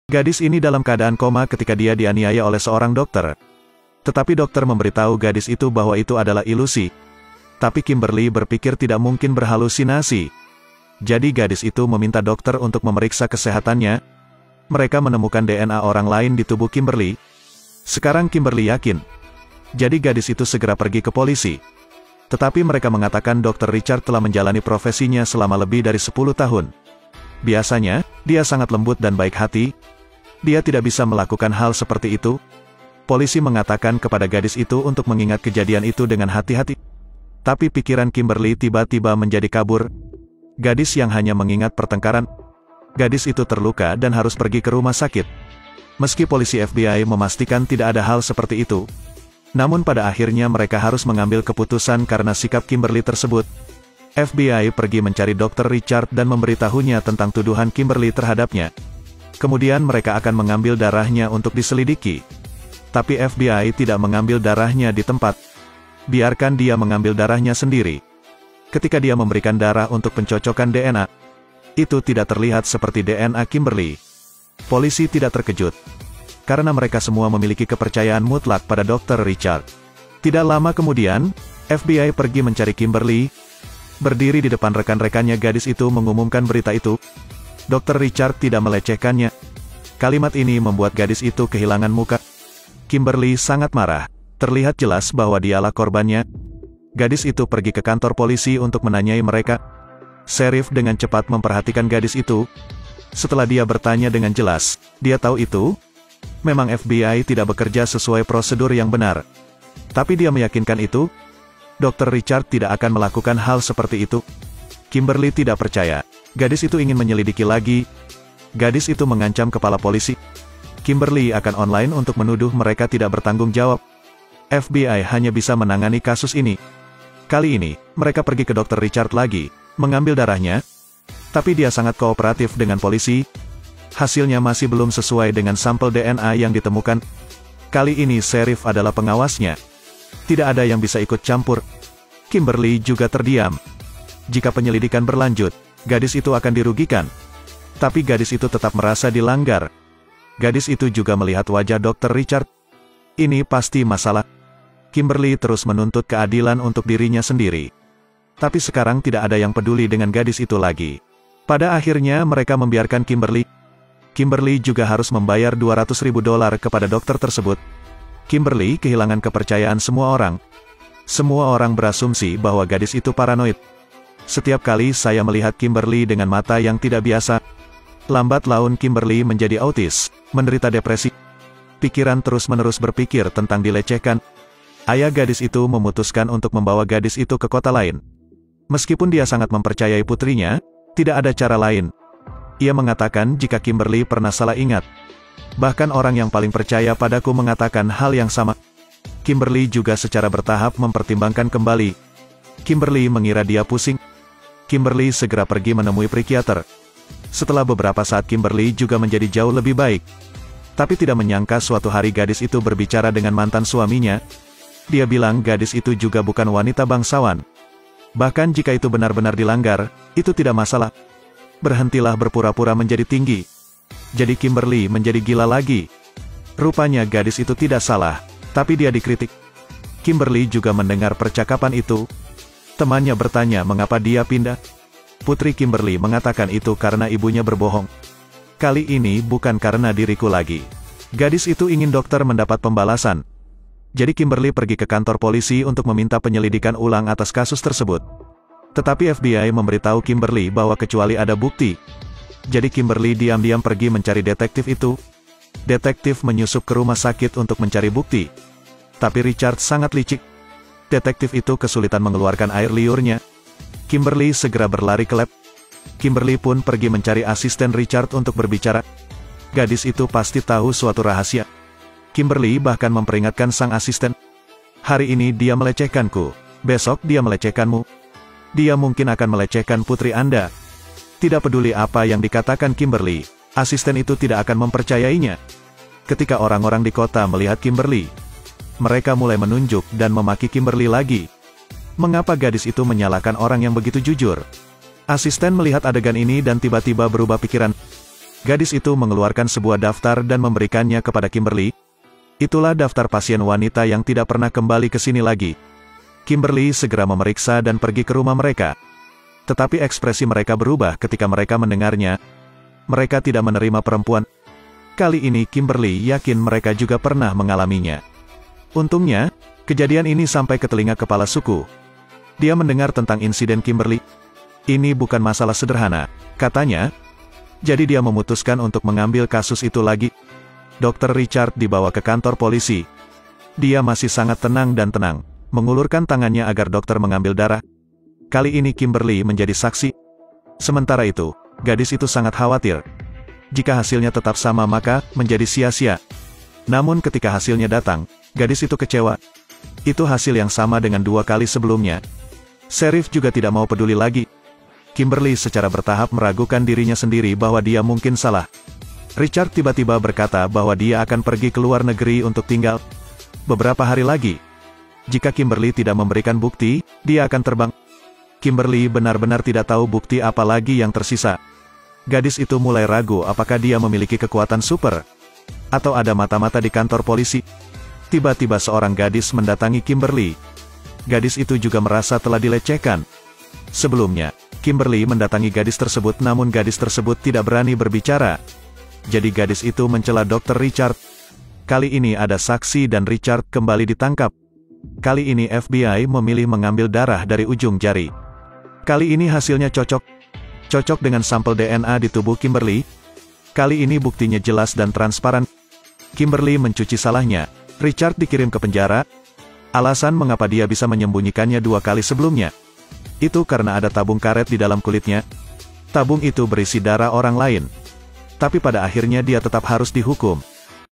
Gadis ini dalam keadaan koma ketika dia dianiaya oleh seorang dokter. Tetapi dokter memberitahu gadis itu bahwa itu adalah ilusi. Tapi Kimberly berpikir tidak mungkin berhalusinasi. Jadi gadis itu meminta dokter untuk memeriksa kesehatannya. Mereka menemukan DNA orang lain di tubuh Kimberly. Sekarang Kimberly yakin. Jadi gadis itu segera pergi ke polisi. Tetapi mereka mengatakan Dr. Richard telah menjalani profesinya selama lebih dari 10 tahun. Biasanya, dia sangat lembut dan baik hati. Dia tidak bisa melakukan hal seperti itu. Polisi mengatakan kepada gadis itu untuk mengingat kejadian itu dengan hati-hati. Tapi pikiran Kimberly tiba-tiba menjadi kabur. Gadis yang hanya mengingat pertengkaran. Gadis itu terluka dan harus pergi ke rumah sakit. Meski polisi FBI memastikan tidak ada hal seperti itu, namun pada akhirnya mereka harus mengambil keputusan karena sikap Kimberly tersebut. FBI pergi mencari Dr. Richard dan memberitahunya tentang tuduhan Kimberly terhadapnya. Kemudian mereka akan mengambil darahnya untuk diselidiki. Tapi FBI tidak mengambil darahnya di tempat. Biarkan dia mengambil darahnya sendiri. Ketika dia memberikan darah untuk pencocokan DNA, itu tidak terlihat seperti DNA Kimberly. Polisi tidak terkejut. Karena mereka semua memiliki kepercayaan mutlak pada Dr. Richard. Tidak lama kemudian, FBI pergi mencari Kimberly. Berdiri di depan rekan-rekannya gadis itu mengumumkan berita itu. Dr. Richard tidak melecehkannya. Kalimat ini membuat gadis itu kehilangan muka. Kimberly sangat marah. Terlihat jelas bahwa dialah korbannya. Gadis itu pergi ke kantor polisi untuk menanyai mereka. Sheriff dengan cepat memperhatikan gadis itu. Setelah dia bertanya dengan jelas, dia tahu itu. Memang FBI tidak bekerja sesuai prosedur yang benar. Tapi dia meyakinkan itu. Dr. Richard tidak akan melakukan hal seperti itu. Kimberly tidak percaya. Gadis itu ingin menyelidiki lagi. Gadis itu mengancam kepala polisi. Kimberly akan online untuk menuduh mereka tidak bertanggung jawab. FBI hanya bisa menangani kasus ini. Kali ini, mereka pergi ke Dr. Richard lagi, mengambil darahnya. Tapi dia sangat kooperatif dengan polisi. Hasilnya masih belum sesuai dengan sampel DNA yang ditemukan. Kali ini sheriff adalah pengawasnya. Tidak ada yang bisa ikut campur. Kimberly juga terdiam. Jika penyelidikan berlanjut, gadis itu akan dirugikan. Tapi gadis itu tetap merasa dilanggar. Gadis itu juga melihat wajah Dr. Richard. Ini pasti masalah. Kimberly terus menuntut keadilan untuk dirinya sendiri. Tapi sekarang tidak ada yang peduli dengan gadis itu lagi. Pada akhirnya mereka membiarkan Kimberly. Kimberly juga harus membayar $200.000 kepada dokter tersebut. Kimberly kehilangan kepercayaan semua orang. Semua orang berasumsi bahwa gadis itu paranoid. Setiap kali saya melihat Kimberly dengan mata yang tidak biasa, lambat laun Kimberly menjadi autis, menderita depresi. Pikiran terus-menerus berpikir tentang dilecehkan. Ayah gadis itu memutuskan untuk membawa gadis itu ke kota lain. Meskipun dia sangat mempercayai putrinya, tidak ada cara lain. Ia mengatakan jika Kimberly pernah salah ingat. Bahkan orang yang paling percaya padaku mengatakan hal yang sama. Kimberly juga secara bertahap mempertimbangkan kembali. Kimberly mengira dia pusing. Kimberly segera pergi menemui psikiater. Setelah beberapa saat Kimberly juga menjadi jauh lebih baik. Tapi tidak menyangka suatu hari gadis itu berbicara dengan mantan suaminya. Dia bilang gadis itu juga bukan wanita bangsawan. Bahkan jika itu benar-benar dilanggar, itu tidak masalah. Berhentilah berpura-pura menjadi tinggi. Jadi Kimberly menjadi gila lagi. Rupanya gadis itu tidak salah, tapi dia dikritik. Kimberly juga mendengar percakapan itu. Temannya bertanya mengapa dia pindah. Putri Kimberly mengatakan itu karena ibunya berbohong. Kali ini bukan karena diriku lagi. Gadis itu ingin dokter mendapat pembalasan. Jadi Kimberly pergi ke kantor polisi untuk meminta penyelidikan ulang atas kasus tersebut. Tetapi FBI memberitahu Kimberly bahwa kecuali ada bukti. Jadi Kimberly diam-diam pergi mencari detektif itu. Detektif menyusup ke rumah sakit untuk mencari bukti. Tapi Richard sangat licik. Detektif itu kesulitan mengeluarkan air liurnya. Kimberly segera berlari ke lab. Kimberly pun pergi mencari asisten Richard untuk berbicara. Gadis itu pasti tahu suatu rahasia. Kimberly bahkan memperingatkan sang asisten. Hari ini dia melecehkanku. Besok dia melecehkanmu. Dia mungkin akan melecehkan putri Anda. Tidak peduli apa yang dikatakan Kimberly, asisten itu tidak akan mempercayainya. Ketika orang-orang di kota melihat Kimberly, mereka mulai menunjuk dan memaki Kimberly lagi. Mengapa gadis itu menyalahkan orang yang begitu jujur? Asisten melihat adegan ini dan tiba-tiba berubah pikiran. Gadis itu mengeluarkan sebuah daftar dan memberikannya kepada Kimberly. Itulah daftar pasien wanita yang tidak pernah kembali ke sini lagi. Kimberly segera memeriksa dan pergi ke rumah mereka. Tetapi ekspresi mereka berubah ketika mereka mendengarnya. Mereka tidak menerima perempuan. Kali ini Kimberly yakin mereka juga pernah mengalaminya. Untungnya, kejadian ini sampai ke telinga kepala suku. Dia mendengar tentang insiden Kimberly. Ini bukan masalah sederhana, katanya. Jadi dia memutuskan untuk mengambil kasus itu lagi. Dr. Richard dibawa ke kantor polisi. Dia masih sangat tenang dan tenang, mengulurkan tangannya agar dokter mengambil darah. Kali ini Kimberly menjadi saksi. Sementara itu, gadis itu sangat khawatir. Jika hasilnya tetap sama maka menjadi sia-sia. Namun ketika hasilnya datang, gadis itu kecewa. Itu hasil yang sama dengan 2 kali sebelumnya. Sheriff juga tidak mau peduli lagi. Kimberly secara bertahap meragukan dirinya sendiri bahwa dia mungkin salah. Richard tiba-tiba berkata bahwa dia akan pergi ke luar negeri untuk tinggal beberapa hari lagi. Jika Kimberly tidak memberikan bukti, dia akan terbang. Kimberly benar-benar tidak tahu bukti apa lagi yang tersisa. Gadis itu mulai ragu apakah dia memiliki kekuatan super, atau ada mata-mata di kantor polisi. Tiba-tiba seorang gadis mendatangi Kimberly. Gadis itu juga merasa telah dilecehkan. Sebelumnya, Kimberly mendatangi gadis tersebut namun gadis tersebut tidak berani berbicara. Jadi gadis itu mencela Dr. Richard. Kali ini ada saksi dan Richard kembali ditangkap. Kali ini FBI memilih mengambil darah dari ujung jari. Kali ini hasilnya cocok. Cocok dengan sampel DNA di tubuh Kimberly. Kali ini buktinya jelas dan transparan. Kimberly mencuci salahnya. Richard dikirim ke penjara. Alasan mengapa dia bisa menyembunyikannya 2 kali sebelumnya. Itu karena ada tabung karet di dalam kulitnya. Tabung itu berisi darah orang lain. Tapi pada akhirnya dia tetap harus dihukum.